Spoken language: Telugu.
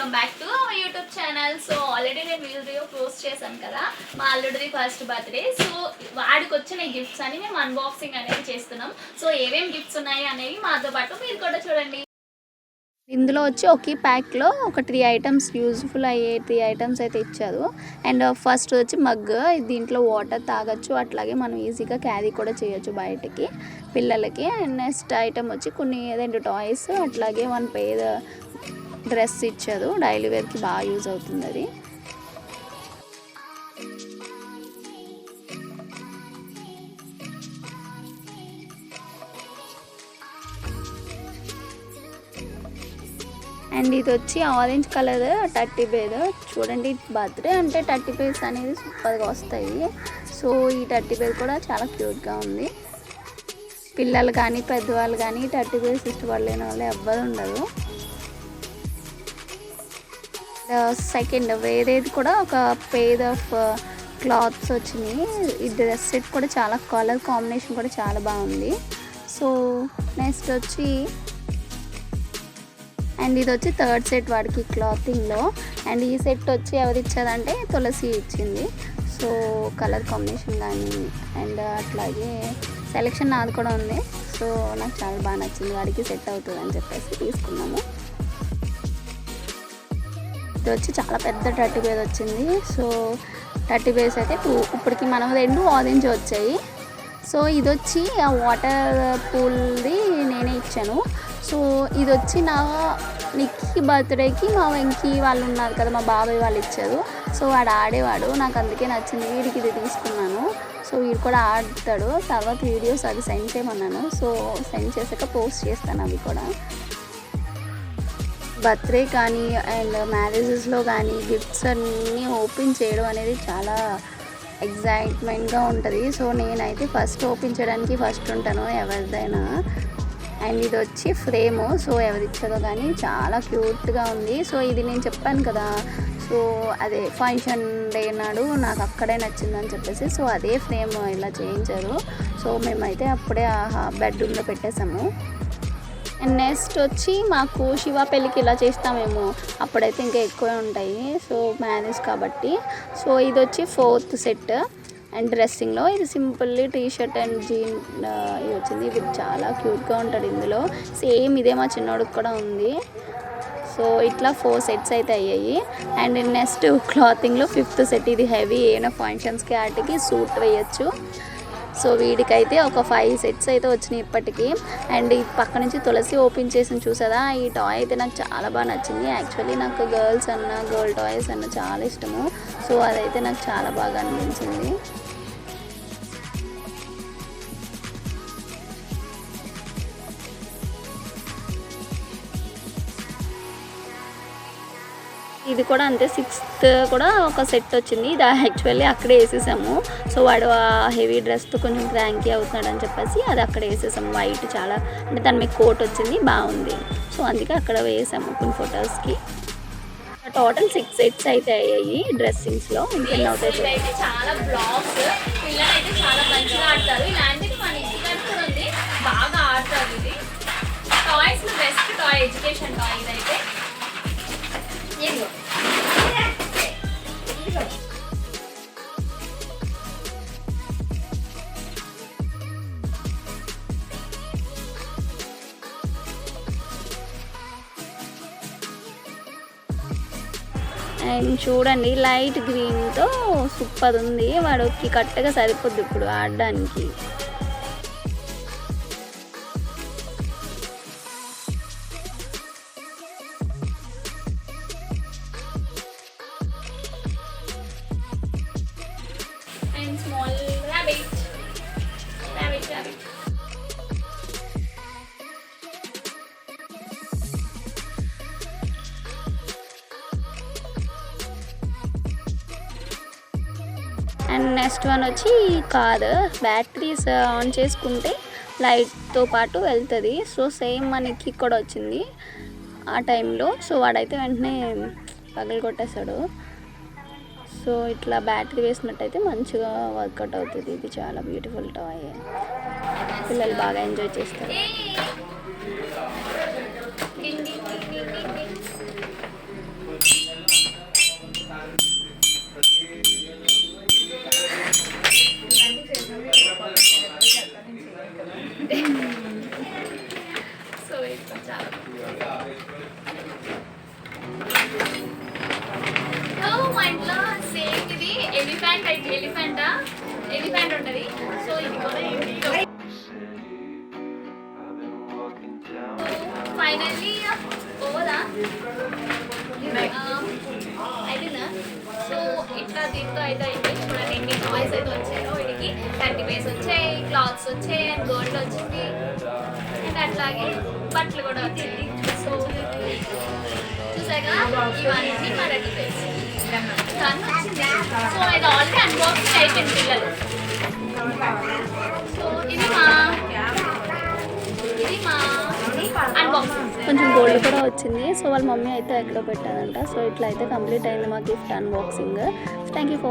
Welcome back to our YouTube channel. So already నేను వీడియో పోస్ట్ చేశాను కదా, మా అల్లుడిది ఫస్ట్ బర్త్డే. సో వాడికి వచ్చిన గిఫ్ట్స్ అని మేము అన్బాక్సింగ్ అనేది చేస్తున్నాం. సో ఏమేమి గిఫ్ట్స్ ఉన్నాయి అనేవి మాతో పాటు మీరు కూడా చూడండి. ఇందులో వచ్చి ఒకే ప్యాక్లో ఒక 3 ఐటమ్స్ యూజ్ఫుల్ అయ్యే 3 ఐటమ్స్ అయితే ఇచ్చారు. అండ్ ఫస్ట్ వచ్చి మగ్, దీంట్లో వాటర్ తాగొచ్చు, అట్లాగే మనం ఈజీగా క్యారీ కూడా చేయొచ్చు బయటికి పిల్లలకి. అండ్ నెక్స్ట్ ఐటమ్ వచ్చి కొన్ని 2 టాయ్స్, అట్లాగే 1 పేర్ డ్రెస్ ఇచ్చారు. డైలీ వేర్కి బాగా యూజ్ అవుతుంది అది. అండ్ ఇది వచ్చి ఆరెంజ్ కలర్ 30 పేర్. చూడండి, బర్త్డే అంటే 30 పేర్స్ అనేది సూపర్గా వస్తాయి. సో ఈ 30 పేర్ కూడా చాలా క్యూట్గా ఉంది. పిల్లలు కానీ పెద్దవాళ్ళు కానీ 30 పేర్స్ ఇష్టపడలేని వాళ్ళు ఎవ్వరు ఉండరు. సెకండ్ వేరేది కూడా ఒక పేర్ ఆఫ్ క్లాత్స్ వచ్చినాయి. ఈ డ్రెస్ సెట్ కూడా చాలా కలర్ కాంబినేషన్ కూడా చాలా బాగుంది. సో నెక్స్ట్ వచ్చి అండ్ ఇది వచ్చి థర్డ్ సెట్ వాడికి క్లాతింగ్లో. అండ్ ఈ సెట్ వచ్చి ఎవరు ఇచ్చారంటే తులసి ఇచ్చింది. సో కలర్ కాంబినేషన్ కానీ అండ్ అట్లాగే సెలెక్షన్ నాది కూడా ఉంది. సో నాకు చాలా బాగా నచ్చింది, వాడికి సెట్ అవుతుంది అని చెప్పేసి తీసుకున్నాము. ఇది వచ్చి చాలా పెద్ద 30 పేర్ వచ్చింది. సో 30 పేర్స్ అయితే 2 ఇప్పటికి మనం 2 ఆరెంజ్ వచ్చాయి. సో ఇది వచ్చి ఆ వాటర్ పూల్ది నేనే ఇచ్చాను. సో ఇది వచ్చి నా నిక్కీ బర్త్డేకి మా వెంకీ వాళ్ళు ఉన్నారు కదా, మా బాబాయ్ వాళ్ళు ఇచ్చారు. సో వాడు ఆడేవాడు, నాకు అందుకే నచ్చింది, వీడికి ఇది తీసుకున్నాను. సో వీడు కూడా ఆడతాడు. తర్వాత వీడియోస్ అది సెండ్ చేయమన్నాను. సో సెండ్ చేశాక పోస్ట్ చేస్తాను అవి కూడా. బర్త్డే కానీ అండ్ మ్యారేజెస్లో కానీ గిఫ్ట్స్ అన్నీ ఓపెన్ చేయడం అనేది చాలా ఎగ్జైట్మెంట్గా ఉంటుంది. సో నేనైతే ఫస్ట్ ఓపెన్ చేయడానికి ఫస్ట్ ఉంటాను ఎవరిదైనా. అండ్ ఇది వచ్చి ఫ్రేము. సో ఎవరిచ్చారో కానీ చాలా క్యూట్గా ఉంది. సో ఇది నేను చెప్పాను కదా, సో అదే ఫంక్షన్ డే నాడు నాకు అక్కడే నచ్చిందని చెప్పేసి సో అదే ఫ్రేమ్ ఇలా చేయించారు. సో మేమైతే అప్పుడే బెడ్రూమ్లో పెట్టేసాము. అండ్ నెక్స్ట్ వచ్చి మాకు శివ పెళ్ళికి ఇలా చేస్తామేమో, అప్పుడైతే ఇంకా ఎక్కువే ఉంటాయి. సో మ్యారేజ్ కాబట్టి. సో ఇది వచ్చి 4th సెట్. అండ్ డ్రెస్సింగ్లో ఇది simply T shirt and jean ఇది వచ్చింది. ఇది చాలా క్యూట్గా ఉంటుంది ఇందులో. సేమ్ ఇదే మా చిన్నోడికి కూడా ఉంది. సో ఇట్లా 4 సెట్స్ అయితే అయ్యాయి. అండ్ నెక్స్ట్ క్లాతింగ్లో 5th సెట్. ఇది హెవీ, ఏమైనా ఫంక్షన్స్కి వాటికి సూట్ వేయచ్చు. సో వీడికైతే ఒక 5 సెట్స్ అయితే వచ్చినాయి ఇప్పటికీ. అండ్ ఈ పక్క నుంచి తులసి ఓపెన్ చేసి చూసారా, ఈ టాయ్ అయితే నాకు చాలా బాగా నచ్చింది. యాక్చువల్లీ నాకు గర్ల్ టాయ్స్ అన్న చాలా ఇష్టము. సో అదైతే నాకు చాలా బాగా అనిపించింది. ఇది కూడా అంతే, 6th కూడా ఒక సెట్ వచ్చింది. ఇది యాక్చువల్లీ అక్కడే వేసేసాము. సో వాడు ఆ హెవీ డ్రెస్తో కొంచెం క్రాంకీ అవుతున్నాడు అని చెప్పేసి అది అక్కడ వేసేసాము. వైట్ చాలా అంటే దాని మీద కోట్ వచ్చింది, బాగుంది. సో అందుకే అక్కడ వేసాము కొన్ని ఫొటోస్కి. టోటల్ 6 సెట్స్ అయితే అయ్యాయి డ్రెస్సింగ్స్లో. ఇంకెన్ని అవుతాయి చాలా బ్లాగ్స్ పిల్లలు అయితే చాలా మంచిగా ఆడతారు. ఇలాంటిది మన ఇంటికి కూడా ఉంది, బాగా ఆడతారు. ఇది toys best toy, education toy ఇదైతే. అండ్ చూడండి, లైట్ గ్రీన్తో సూపర్ ఉంది. వాడికి కరెక్ట్గా సరిపోద్ది ఇప్పుడు ఆడడానికి. And small rabbit. And next one వచ్చి కార్. బ్యాటరీస్ ఆన్ చేసుకుంటే లైట్తో పాటు వెళ్తుంది. సో సేమ్ మనకి కూడా వచ్చింది ఆ టైంలో. సో వాడైతే వెంటనే పగలు కొట్టేశాడు. సో ఇట్లా బ్యాటరీ వేసినట్టయితే మంచిగా వర్కౌట్ అవుతుంది. ఇది చాలా బ్యూటిఫుల్ టాయ్, పిల్లలు బాగా ఎంజాయ్ చేస్తారు. ఎలిఫెంట్ ఉంటుంది. సో ఇది కూడా ఏంటి ఫైనల్లీ ఓలా అయిపోయిందా. సో ఇట్లా దీంతో అయితే చూడండి ఎన్ని టాయ్స్ అయితే వచ్చాయో. వీడికి 30 పైస్ వచ్చాయి, క్లాత్స్ వచ్చాయి, అండ్ గోల్డ్ వచ్చింది, అండ్ అట్లాగే బట్టలు కూడా వచ్చింది. సో చూసాక ఇవన్నీ మా 30 పైస్ వచ్చింది. సో ఇది ఆల్రెడీ అన్బాక్సింగ్ అయిపోయింది పిల్లలు. సో ఇది మా అన్బాక్సింగ్. కొంచెం గోల్డ్ కూడా వచ్చింది. సో వాళ్ళ మమ్మీ అయితే ఎక్కడో పెట్టారంట. సో ఇట్లా అయితే కంప్లీట్ అయింది మా gift unboxing. Thank you for